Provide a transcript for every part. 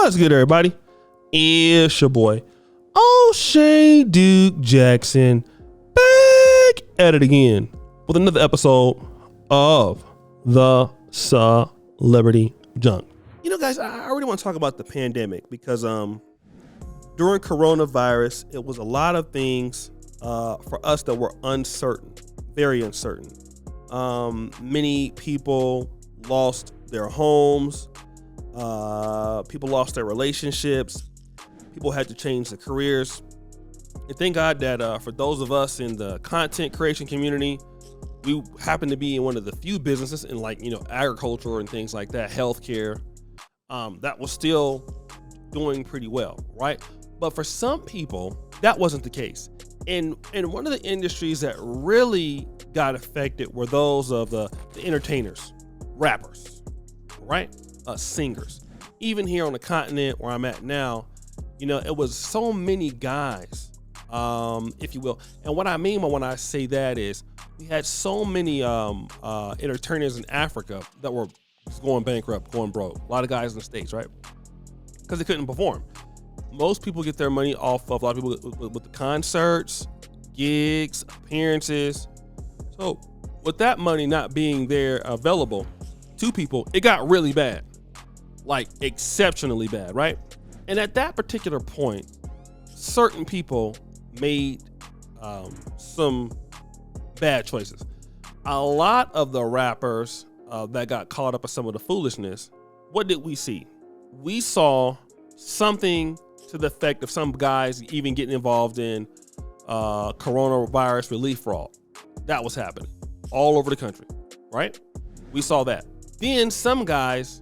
What's good, everybody? It's your boy, O'Shea Duke Jackson, back at it again with another episode of the Celebrity Junk. You know, guys, I really want to talk about the pandemic because during coronavirus, it was a lot of things for us that were uncertain, very uncertain. Many people lost their homes. People lost their relationships. People had to change their careers. And thank God that for those of us in the content creation community, we happen to be in one of the few businesses in agriculture and things like that, healthcare, that was still doing pretty well, right? But for some people, that wasn't the case. And one of the industries that really got affected were those of the entertainers, rappers, right? Singers. Even here on the continent where I'm at now, it was so many guys, if you will. And what I mean by when I say that is we had so many entertainers in Africa that were going bankrupt, going broke. A lot of guys in the States, right? Because they couldn't perform. Most people get their money off of a lot of people with the concerts, gigs, appearances. So with that money not being there available to people, it got really bad. Like exceptionally bad, right? And at that particular point, certain people made some bad choices. A lot of the rappers that got caught up in some of the foolishness, what did we see? We saw something to the effect of some guys even getting involved in coronavirus relief fraud. That was happening all over the country, right? We saw that. Then some guys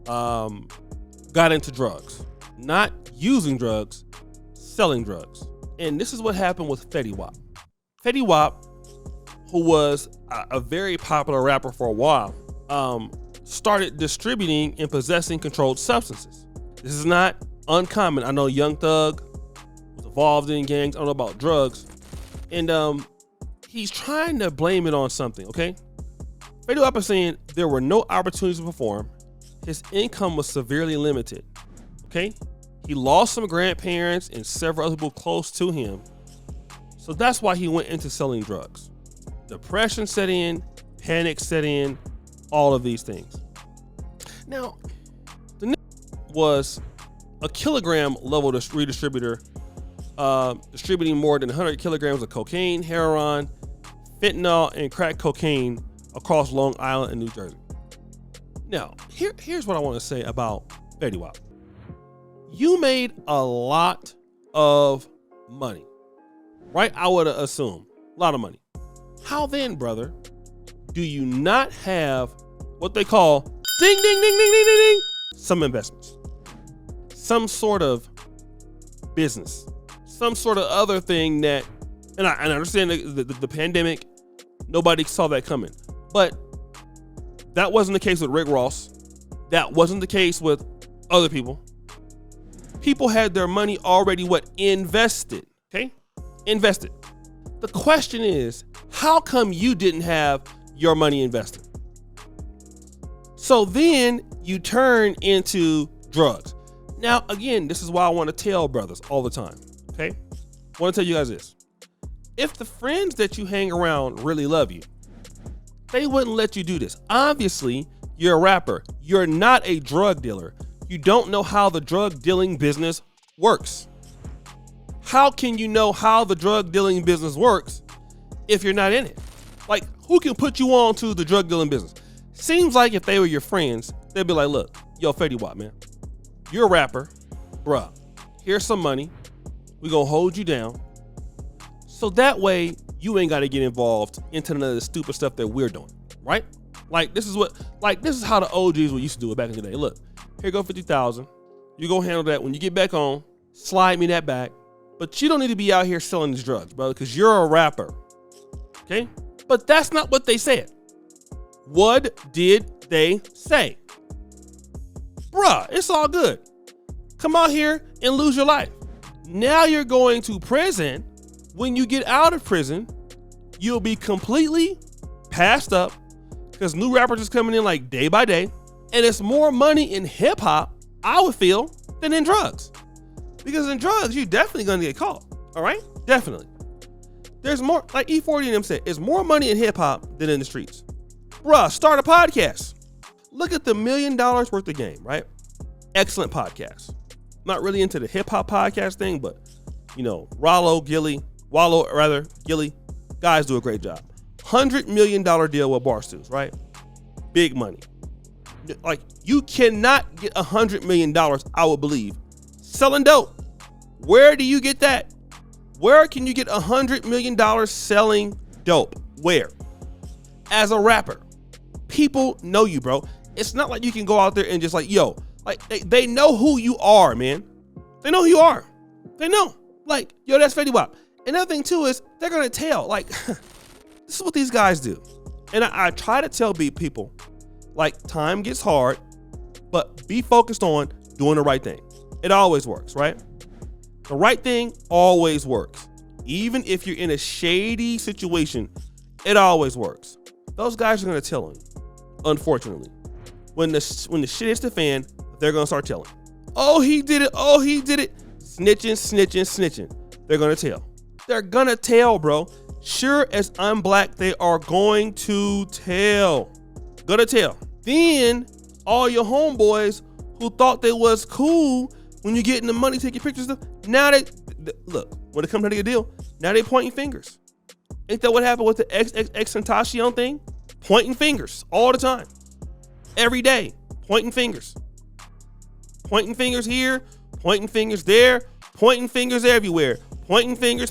got into drugs, not using drugs, selling drugs. And this is what happened with Fetty Wap. Fetty Wap, who was a very popular rapper for a while, started distributing and possessing controlled substances. This is not uncommon. I know Young Thug was involved in gangs. I don't know about drugs. And he's trying to blame it on something, okay? Fetty Wap is saying there were no opportunities to perform. His income was severely limited, okay? He lost some grandparents and several other people close to him. So that's why he went into selling drugs. Depression set in, panic set in, all of these things. Now, the was a kilogram level redistributor, distributing more than 100 kilograms of cocaine, heroin, fentanyl, and crack cocaine across Long Island and New Jersey. Now, here's what I want to say about Fetty Wap. You made a lot of money, right? I would assume a lot of money. How then, brother, do you not have what they call ding, ding, ding, ding, ding, ding, ding, some investments, some sort of business, some sort of other thing that, and I understand the pandemic, nobody saw that coming, but that wasn't the case with Rick Ross. That wasn't the case with other people. People had their money already invested, okay? Invested. The question is, how come you didn't have your money invested? So then you turn into drugs. Now, again, this is why I want to tell brothers all the time, okay? I want to tell you guys this. If the friends that you hang around really love you, they wouldn't let you do this. Obviously, you're a rapper. You're not a drug dealer. You don't know how the drug dealing business works. How can you know how the drug dealing business works if you're not in it? Like, who can put you on to the drug dealing business? Seems like if they were your friends, they'd be like, look, yo, Fetty Wap, man, you're a rapper. Bruh, here's some money. We're going to hold you down. So that way, you ain't got to get involved into none of the stupid stuff that we're doing, right? This is how the OGs were used to do it back in the day. Look, here go 50,000. You go handle that. When you get back on, slide me that back. But you don't need to be out here selling these drugs, brother, because you're a rapper, okay? But that's not what they said. What did they say? Bruh, it's all good. Come out here and lose your life. Now you're going to prison. When you get out of prison, you'll be completely passed up because new rappers is coming in like day by day. And it's more money in hip hop, I would feel, than in drugs. Because in drugs, you're definitely going to get caught. All right? Definitely. There's more, like E40 and them said, there's more money in hip hop than in the streets. Bruh, start a podcast. Look at the $1 million worth of game, right? Excellent podcast. Not really into the hip hop podcast thing, but Wallow, Gilly, guys do a great job. $100 million deal with Barstools, right? Big money. Like, you cannot get $100 million, I would believe, selling dope. Where do you get that? Where can you get $100 million selling dope? Where? As a rapper. People know you, bro. It's not like you can go out there and just like, they know who you are, man. They know who you are. They know. Like, that's Fetty Wap. Another thing too is they're gonna tell, like, this is what these guys do. And I try to tell people, like, time gets hard, but be focused on doing the right thing. It always works, right? The right thing always works. Even if you're in a shady situation, it always works. Those guys are gonna tell him, unfortunately. When the shit hits the fan, they're gonna start telling. Oh, he did it. Oh, he did it. Snitching. They're gonna tell. They're gonna tell, bro. Sure as I'm black, they are going to tell. Gonna tell. Then all your homeboys who thought they was cool when you getting the money, taking pictures of, now they look, when it comes to the deal, now they pointing fingers. Ain't that what happened with the XXXTentacion thing? Pointing fingers all the time. Every day, pointing fingers. Pointing fingers here, pointing fingers there, pointing fingers everywhere. Pointing fingers.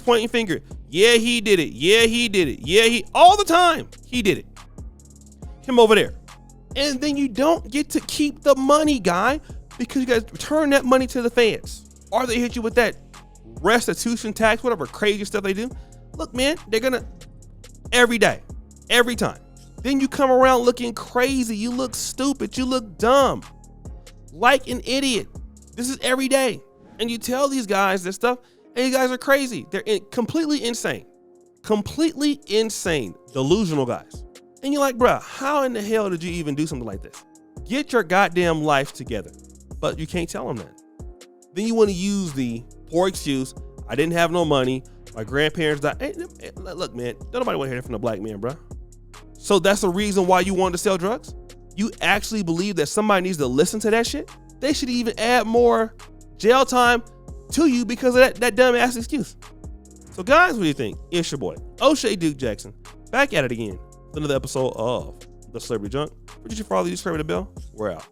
Yeah, he did it. Yeah, all the time, he did it. Him over there. And then you don't get to keep the money, guy, because you guys return that money to the fans. Or they hit you with that restitution tax, whatever crazy stuff they do. Look, man, they're gonna, every day, every time. Then you come around looking crazy. You look stupid. You look dumb. Like an idiot. This is every day. And you tell these guys this stuff, and you guys are crazy. They're completely insane. Completely insane. Delusional guys. And you're like, bruh, how in the hell did you even do something like this? Get your goddamn life together. But you can't tell them that. Then you want to use the poor excuse, I didn't have no money, my grandparents died. Hey, look, man, don't nobody want to hear that from a black man, bruh. So that's the reason why you wanted to sell drugs? You actually believe that somebody needs to listen to that shit? They should even add more jail time to you because of that dumb ass excuse. So guys, what do you think? It's your boy, O'Shea Duke Jackson, back at it again with another episode of The Celebrity Junk. Would you follow, subscribe to the bell? We're out.